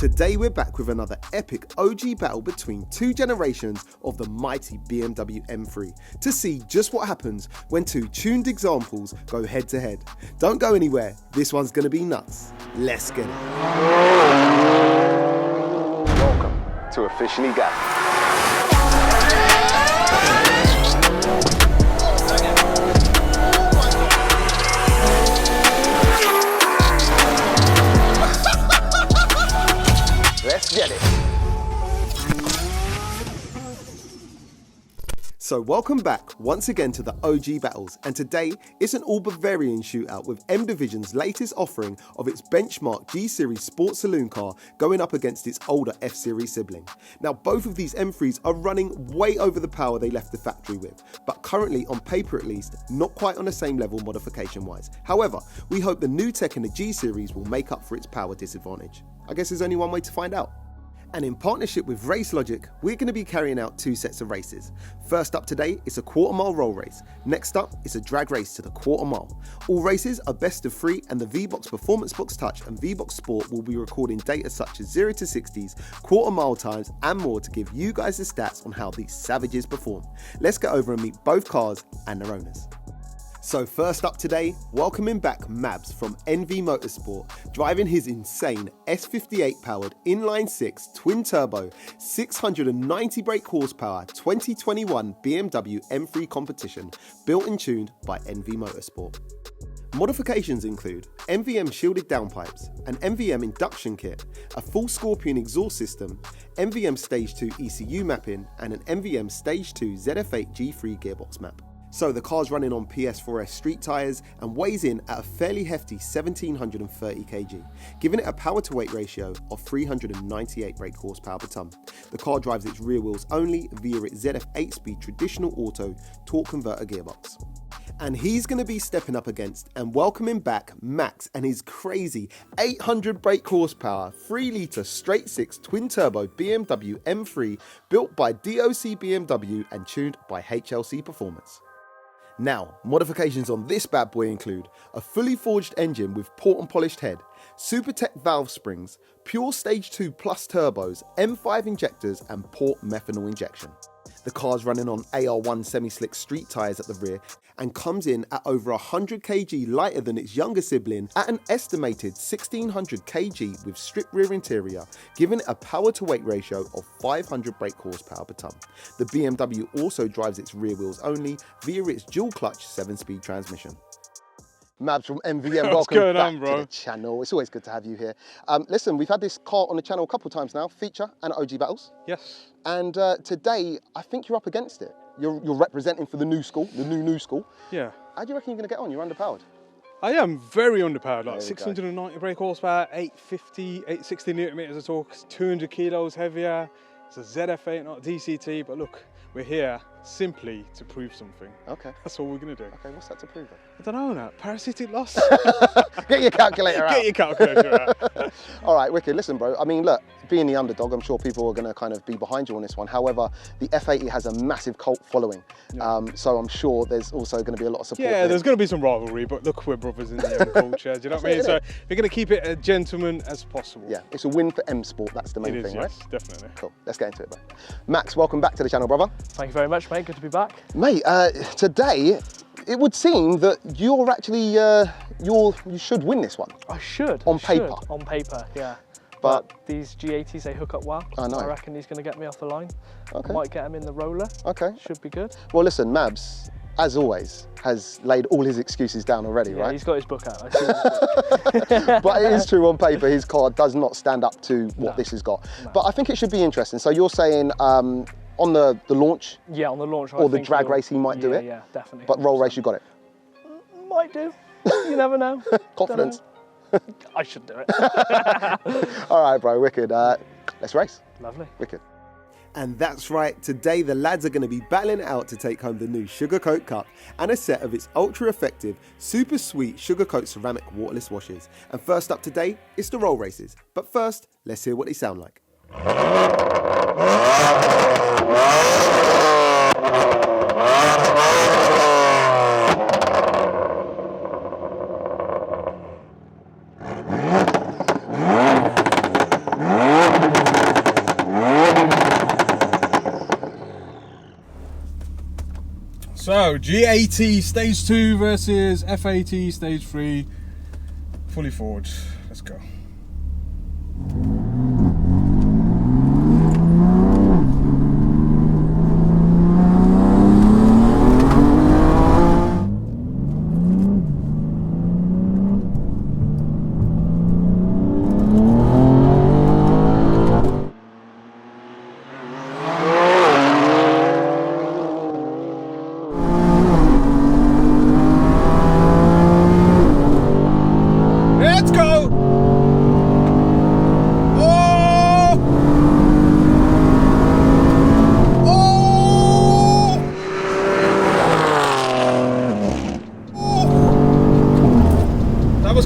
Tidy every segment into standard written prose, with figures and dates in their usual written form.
Today we're back with another epic OG battle between two generations of the mighty BMW M3 to see just what happens when two tuned examples go head to head. Don't go anywhere, this one's going to be nuts. Let's get it. Welcome to Officially Gapped. Let's get it. So welcome back once again to the OG battles, and today it's an all Bavarian shootout with M Division's latest offering of its benchmark G-Series sports saloon car going up against its older F-Series sibling. Now both of these M3s are running way over the power they left the factory with, but currently on paper at least, not quite on the same level modification wise. However, we hope the new tech in the G-Series will make up for its power disadvantage. I guess there's only one way to find out. And in partnership with RACELOGIC, we're going to be carrying out two sets of races. First up today is a quarter-mile roll race. Next up is a drag race to the quarter mile. All races are best of 3, and the V-Box Performance Box Touch and V-Box Sport will be recording data such as 0 to 60s, quarter mile times and more to give you guys the stats on how these savages perform. Let's get over and meet both cars and their owners. So first up today, welcoming back MABZ from MOTORSPORT, driving his insane S58 powered inline 6 twin turbo 690 brake horsepower 2021 BMW M3 competition, built and tuned by MOTORSPORT. Modifications include MVM shielded downpipes, an MVM induction kit, a full Scorpion exhaust system, MVM Stage 2 ECU mapping, and an MVM Stage 2 ZF8 G3 gearbox map. So the car's running on PS4S street tyres and weighs in at a fairly hefty 1730 kg, giving it a power to weight ratio of 398 brake horsepower per tonne. The car drives its rear wheels only via its ZF 8-speed traditional auto torque converter gearbox. And he's going to be stepping up against and welcoming back Max and his crazy 800 brake horsepower 3-litre straight 6 twin turbo BMW M3 built by DOC BMW and tuned by HLC Performance. Now, modifications on this bad boy include a fully forged engine with port and polished head, Supertech valve springs, pure Stage 2 plus turbos, M5 injectors and port methanol injection. The car's running on AR1 semi-slick street tyres at the rear and comes in at over 100 kg lighter than its younger sibling at an estimated 1600 kg with strip rear interior, giving it a power to weight ratio of 500 brake horsepower per tonne. The BMW also drives its rear wheels only via its dual clutch 7-speed transmission. MABZ from MVM, welcome back to the channel. It's always good to have you here. Listen, we've had this car on the channel a couple of times now, feature and OG battles. Yes. And today, I think you're up against it. You're representing for the new school, the new school. Yeah. How do you reckon you're going to get on? You're underpowered. I am very underpowered, like 690 brake horsepower, 860 newton meters of torque, 200 kilos heavier. It's a ZF8, not DCT, but look, we're here simply to prove something. Okay. That's all we're going to do. Okay, what's that to prove? I don't know, that parasitic loss. Get your calculator out. Get your calculator out. All right, wicked. Listen, bro, I mean, look, being the underdog, I'm sure people are going to kind of be behind you on this one. However, the F80 has a massive cult following. Yeah. So I'm sure there's also going to be a lot of support. Yeah, there's going to be some rivalry, but look, we're brothers in the young culture. Do you know what I mean? So we're going to keep it as gentleman as possible. Yeah, it's a win for M Sport. That's the main thing, right? Yes, definitely. Cool. Let's get into it, bro. Max, welcome back to the channel, brother. Thank you very much, mate. Good to be back. Mate, today, it would seem that you're actually, you should win this one. I should. On paper. On paper, yeah. But these G80s, they hook up well. I know. I reckon he's going to get me off the line. Okay. Might get him in the roller. Okay. Should be good. Well, listen, MABZ, as always, has laid all his excuses down already, right? He's got his book out. I see his book. But it is true on paper, his car does not stand up to what this has got. No. But I think it should be interesting. So you're saying on the launch? Yeah, on the launch. Or the drag race, he might do it? Yeah, definitely. But roll race, you got it? Might do. You never know. Confidence? I should do it. All right, bro, wicked. Let's race. Lovely. Wicked. And that's right, today the lads are going to be battling it out to take home the new Sugarcoat Cup and a set of its ultra-effective, super sweet Sugarcoat ceramic waterless washes. And first up today, it's the roll races. But first, let's hear what they sound like. So, G80 Stage 2 versus F80 Stage 3, fully forged. Let's go.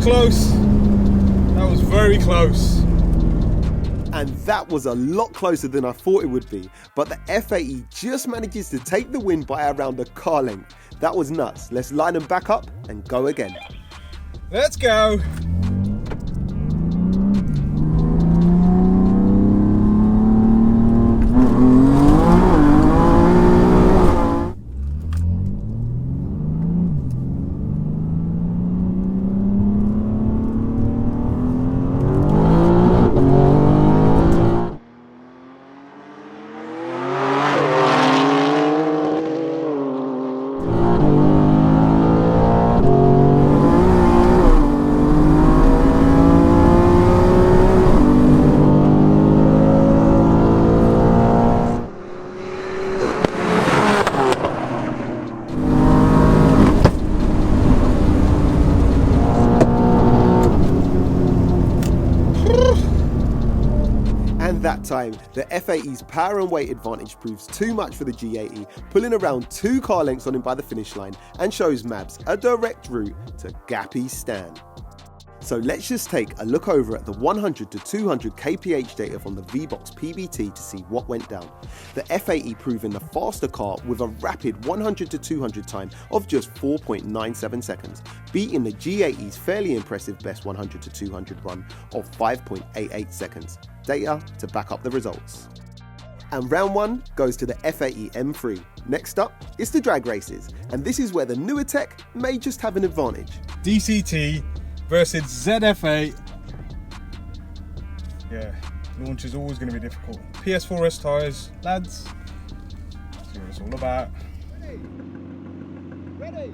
Close. That was very close. And that was a lot closer than I thought it would be, but the F80 just manages to take the win by around a car length. That was nuts. Let's line them back up and go again. Let's go. That time, the F80's power and weight advantage proves too much for the G80, pulling around 2 car lengths on him by the finish line and shows MABZ a direct route to Gappy's stand. So let's just take a look over at the 100 to 200 kph data from the VBox PBT to see what went down. The F80 proving the faster car with a rapid 100 to 200 time of just 4.97 seconds, beating the G80's fairly impressive best 100 to 200 run of 5.88 seconds. Data to back up the results. And round 1 goes to the F80 M3. Next up, it's the drag races, and this is where the newer tech may just have an advantage. DCT versus ZF8. Yeah, launch is always going to be difficult. PS4S tyres, lads. See what it's all about. Ready.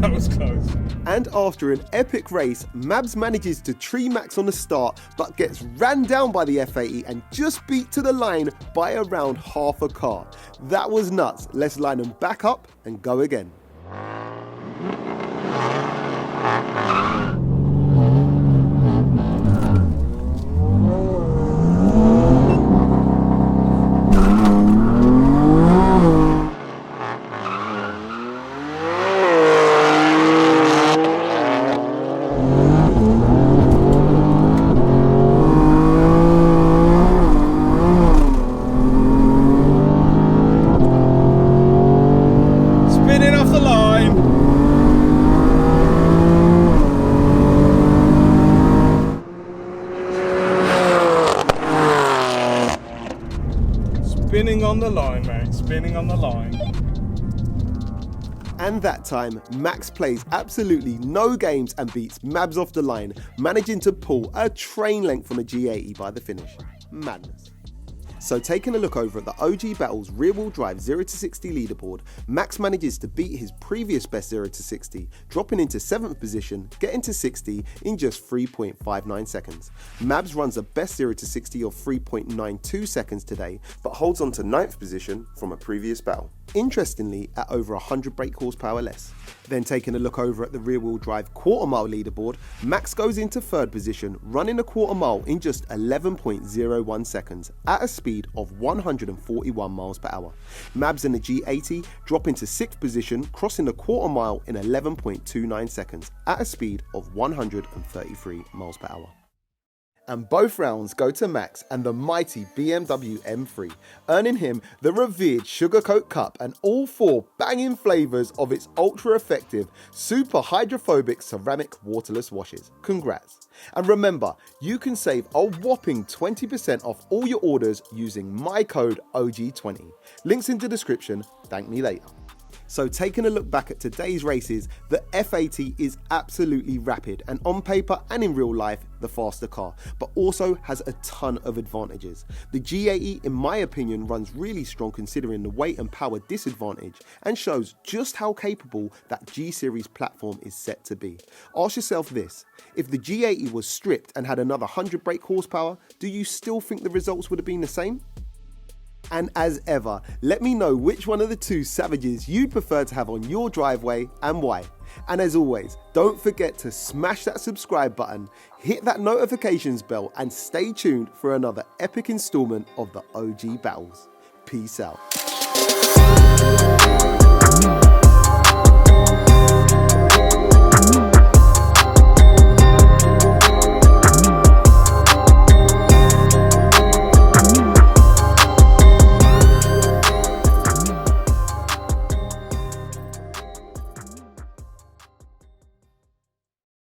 That was close. And after an epic race, MABZ manages to tree max on the start, but gets ran down by the F80 and just beat to the line by around half a car. That was nuts. Let's line them back up and go again. Spinning on the line, mate. Spinning on the line. And that time, Max plays absolutely no games and beats MABZ off the line, managing to pull a train length from a G80 by the finish. Madness. So taking a look over at the OG Battles rear-wheel drive 0 to 60 leaderboard, Max manages to beat his previous best 0 to 60, dropping into 7th position, getting to 60 in just 3.59 seconds. MABZ runs a best 0 to 60 of 3.92 seconds today, but holds on to 9th position from a previous battle. Interestingly, at over 100 brake horsepower less. Then taking a look over at the rear-wheel drive quarter mile leaderboard, Max goes into 3rd position, running a quarter mile in just 11.01 seconds at a speed of 141 miles per hour. MABZ in the G80 drop into 6th position, crossing the quarter mile in 11.29 seconds at a speed of 133 miles per hour. And both rounds go to Max and the mighty BMW M3, earning him the revered Sugarcoat Cup and all 4 banging flavours of its ultra-effective, super hydrophobic ceramic waterless washes. Congrats. And remember, you can save a whopping 20% off all your orders using my code OG20. Links in the description, thank me later. So taking a look back at today's races, the F80 is absolutely rapid and on paper and in real life the faster car, but also has a ton of advantages. The G80 in my opinion runs really strong considering the weight and power disadvantage and shows just how capable that G-Series platform is set to be. Ask yourself this, if the G80 was stripped and had another 100 brake horsepower, do you still think the results would have been the same? And as ever, let me know which one of the 2 savages you'd prefer to have on your driveway and why. And as always, don't forget to smash that subscribe button, hit that notifications bell and stay tuned for another epic installment of the OG Battles. Peace out.